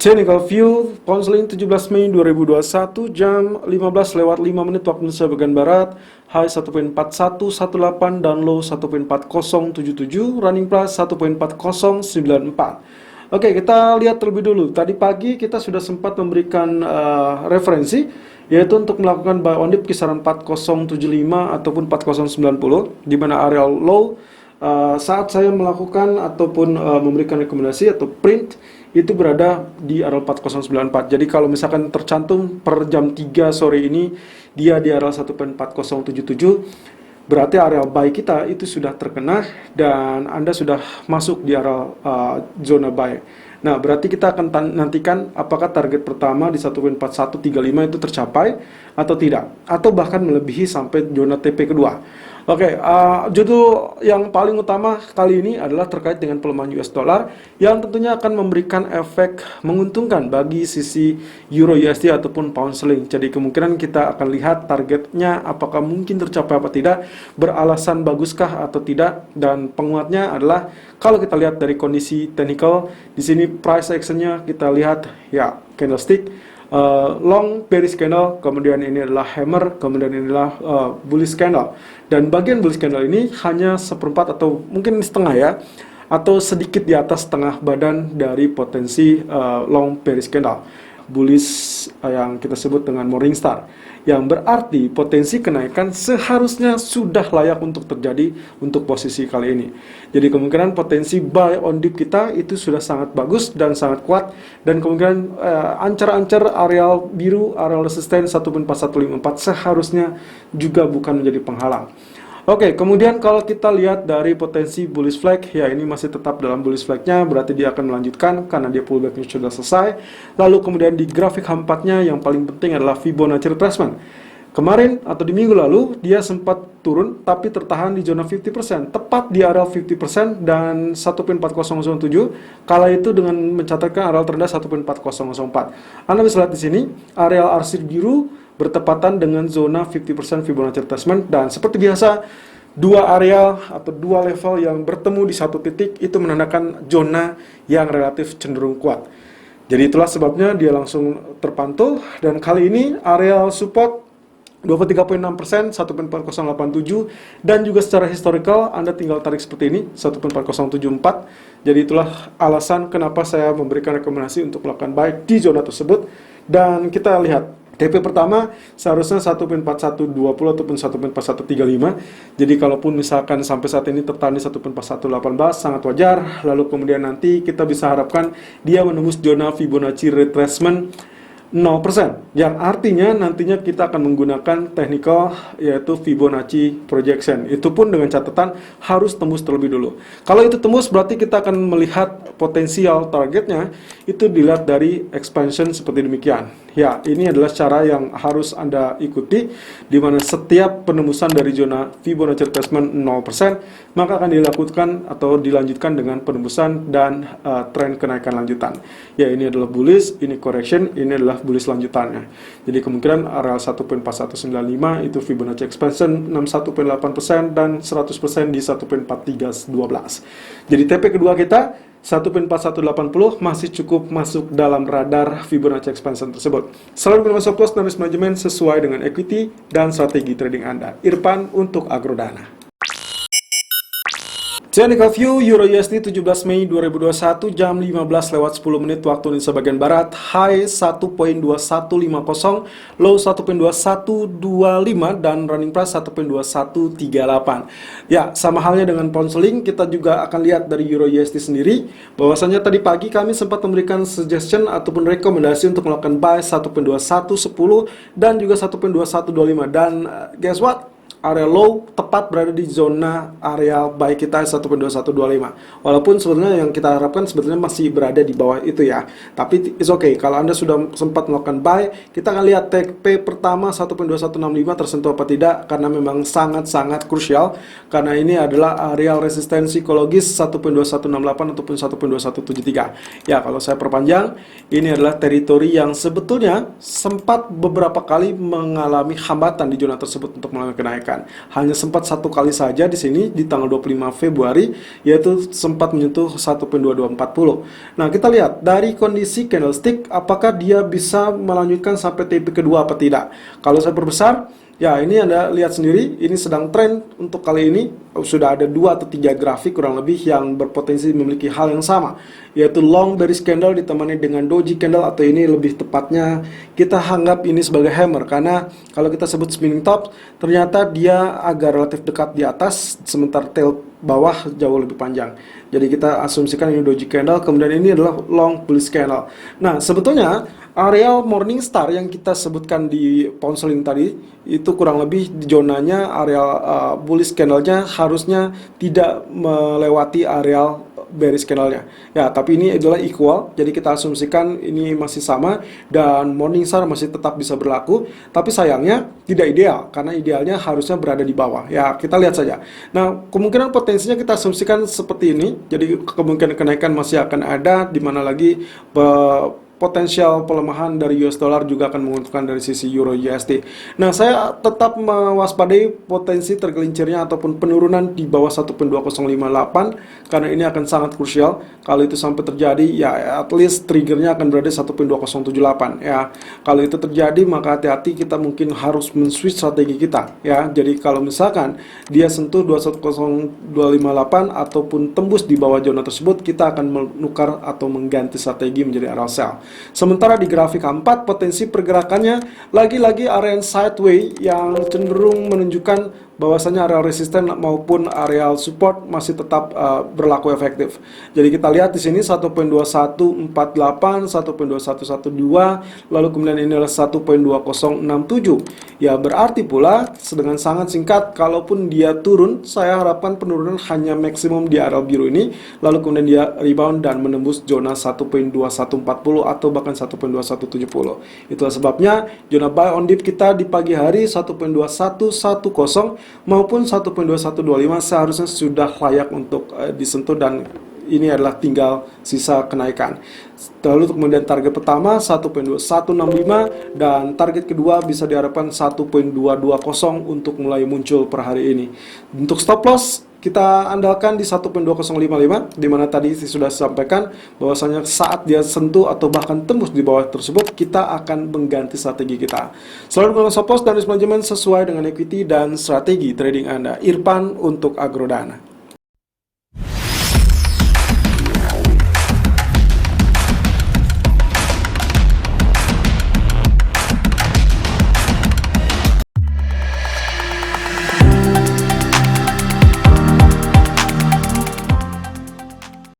Technical View, Konseling 17 Mei 2021, jam 15:05 waktu Indonesia bagian Barat, high 1.4118 dan low 1.4077, running price 1.4094. Oke, kita lihat terlebih dulu. Tadi pagi kita sudah sempat memberikan referensi, yaitu untuk melakukan buy on dip kisaran 4075 ataupun 4090, di mana area low saat saya melakukan ataupun memberikan rekomendasi atau print itu berada di area 4094. Jadi kalau misalkan tercantum per jam 3 sore ini dia di area 1.4077, berarti area buy kita itu sudah terkena dan Anda sudah masuk di area zona buy. Nah, berarti kita akan nantikan apakah target pertama di 1.4135 itu tercapai atau tidak, atau bahkan melebihi sampai zona TP kedua. Oke, judul yang paling utama kali ini adalah terkait dengan pelemahan US dollar yang tentunya akan memberikan efek menguntungkan bagi sisi Euro USD ataupun Pound Sterling. Jadi kemungkinan kita akan lihat targetnya apakah mungkin tercapai apa tidak, beralasan baguskah atau tidak, dan penguatnya adalah kalau kita lihat dari kondisi technical di sini price actionnya kita lihat ya candlestick. Long bearish candle, kemudian ini adalah hammer, kemudian inilah bullish candle. Dan bagian bullish candle ini hanya seperempat atau mungkin setengah ya, atau sedikit di atas setengah badan dari potensi long bearish candle bullish yang kita sebut dengan Morningstar, yang berarti potensi kenaikan seharusnya sudah layak untuk terjadi untuk posisi kali ini. Jadi kemungkinan potensi buy on dip kita itu sudah sangat bagus dan sangat kuat, dan kemungkinan ancar-ancar areal biru, areal resisten 1.4154 seharusnya juga bukan menjadi penghalang. Oke, kemudian kalau kita lihat dari potensi bullish flag, ya ini masih tetap dalam bullish flagnya, berarti dia akan melanjutkan karena dia pullbacknya sudah selesai. Lalu kemudian di grafik H4-nya yang paling penting adalah Fibonacci retracement. Kemarin atau di minggu lalu dia sempat turun tapi tertahan di zona 50%, tepat di area 50% dan 1.4007. Kala itu dengan mencatatkan area terendah 1.4004. Anda bisa lihat di sini area arsir biru bertepatan dengan zona 50% Fibonacci retracement, dan seperti biasa dua area atau dua level yang bertemu di satu titik itu menandakan zona yang relatif cenderung kuat. Jadi itulah sebabnya dia langsung terpantul, dan kali ini area support 23.6%, 1.4087, dan juga secara historical Anda tinggal tarik seperti ini 1.4074. Jadi itulah alasan kenapa saya memberikan rekomendasi untuk melakukan buy di zona tersebut. Dan kita lihat TP pertama seharusnya 1.4120 ataupun 1.4135. Jadi kalaupun misalkan sampai saat ini tertahan di 1.4118 sangat wajar. Lalu kemudian nanti kita bisa harapkan dia menembus zona Fibonacci retracement 0%, yang artinya nantinya kita akan menggunakan technical yaitu Fibonacci projection. Itu pun dengan catatan harus tembus terlebih dulu. Kalau itu tembus berarti kita akan melihat potensial targetnya itu dilihat dari expansion seperti demikian. Ya, ini adalah cara yang harus Anda ikuti, di mana setiap penembusan dari zona Fibonacci retracement 0% maka akan dilakukan atau dilanjutkan dengan penembusan dan tren kenaikan lanjutan. Ya, ini adalah bullish, ini correction, ini adalah bullish lanjutannya. Jadi kemungkinan area 1.4195 itu Fibonacci expansion 61.8% dan 100% di 1.4312. Jadi TP kedua kita 1.4180 masih cukup masuk dalam radar Fibonacci expansion tersebut. Selalu gunakan stop loss dan risk management sesuai dengan equity dan strategi trading Anda. Irfan untuk Agrodana. Technical View Euro USD 17 Mei 2021, jam 15:10 waktu Indonesia bagian Barat, high 1.2150, low 1.2125, dan running price 1.2138. Ya, sama halnya dengan Pound Sterling, kita juga akan lihat dari Euro USD sendiri bahwasanya tadi pagi kami sempat memberikan suggestion ataupun rekomendasi untuk melakukan buy 1.2110 dan juga 1.2125, dan guess what? Area low tepat berada di zona area buy kita 1.2125. Walaupun sebenarnya yang kita harapkan sebetulnya masih berada di bawah itu ya. Tapi it's okay. Kalau Anda sudah sempat melakukan buy, kita akan lihat TP pertama 1.2165 tersentuh apa tidak, karena memang sangat-sangat krusial. Karena ini adalah area resisten psikologis 1.2168 ataupun 1.2173. Ya, kalau saya perpanjang, ini adalah teritori yang sebetulnya sempat beberapa kali mengalami hambatan di zona tersebut untuk melakukan kenaikan. kenaikan. Hanya sempat satu kali saja di sini di tanggal 25 Februari, yaitu sempat menyentuh 1.2240. Nah, kita lihat dari kondisi candlestick apakah dia bisa melanjutkan sampai TP kedua apa tidak. Kalau saya perbesar, ya, ini Anda lihat sendiri, ini sedang tren untuk kali ini. Sudah ada 2 atau 3 grafik kurang lebih yang berpotensi memiliki hal yang sama, yaitu long bearish candle ditemani dengan doji candle, atau ini lebih tepatnya kita anggap ini sebagai hammer, karena kalau kita sebut spinning top, ternyata dia agak relatif dekat di atas, sementara tail bawah jauh lebih panjang. Jadi kita asumsikan ini doji candle, kemudian ini adalah long bullish candle. Nah, sebetulnya areal Morningstar yang kita sebutkan di pound sterling tadi itu kurang lebih di zonanya areal bullish candlenya harusnya tidak melewati areal bearish candlenya. Ya, tapi ini adalah equal, jadi kita asumsikan ini masih sama dan Morningstar masih tetap bisa berlaku. Tapi sayangnya tidak ideal, karena idealnya harusnya berada di bawah. Ya, kita lihat saja. Nah, kemungkinan potensinya kita asumsikan seperti ini. Jadi kemungkinan kenaikan masih akan ada, dimana lagi potensial pelemahan dari US dollar juga akan menguntungkan dari sisi euro USD. Nah, saya tetap mewaspadai potensi tergelincirnya ataupun penurunan di bawah 1.2058, karena ini akan sangat krusial. Kalau itu sampai terjadi, ya at least triggernya akan berada di 1.2078. Ya, kalau itu terjadi maka hati-hati, kita mungkin harus men-switch strategi kita. Ya, jadi kalau misalkan dia sentuh 210.258 ataupun tembus di bawah zona tersebut, kita akan menukar atau mengganti strategi menjadi area sell. Sementara di grafik 4, potensi pergerakannya lagi-lagi area sideways yang cenderung menunjukkan bahwasanya area resisten maupun area support masih tetap berlaku efektif. Jadi kita lihat di sini 1.2148, 1.2112, lalu kemudian ini adalah 1.2067. Ya, berarti pula dengan sangat singkat, kalaupun dia turun, saya harapkan penurunan hanya maksimum di area biru ini, lalu kemudian dia rebound dan menembus zona 1.2140 atau bahkan 1.2170. Itulah sebabnya zona buy on dip kita di pagi hari 1.2110 maupun 1.2125 seharusnya sudah layak untuk disentuh, dan ini adalah tinggal sisa kenaikan. Lalu kemudian target pertama 1.2165 dan target kedua bisa diharapkan 1.220 untuk mulai muncul per hari ini. Untuk stop loss kita andalkan di 1.2055, di mana tadi sudah sampaikan bahwasanya saat dia sentuh atau bahkan tembus di bawah tersebut, kita akan mengganti strategi kita. Selalu gunakan stop loss dan risk management sesuai dengan equity dan strategi trading Anda. Irfan untuk Agrodana.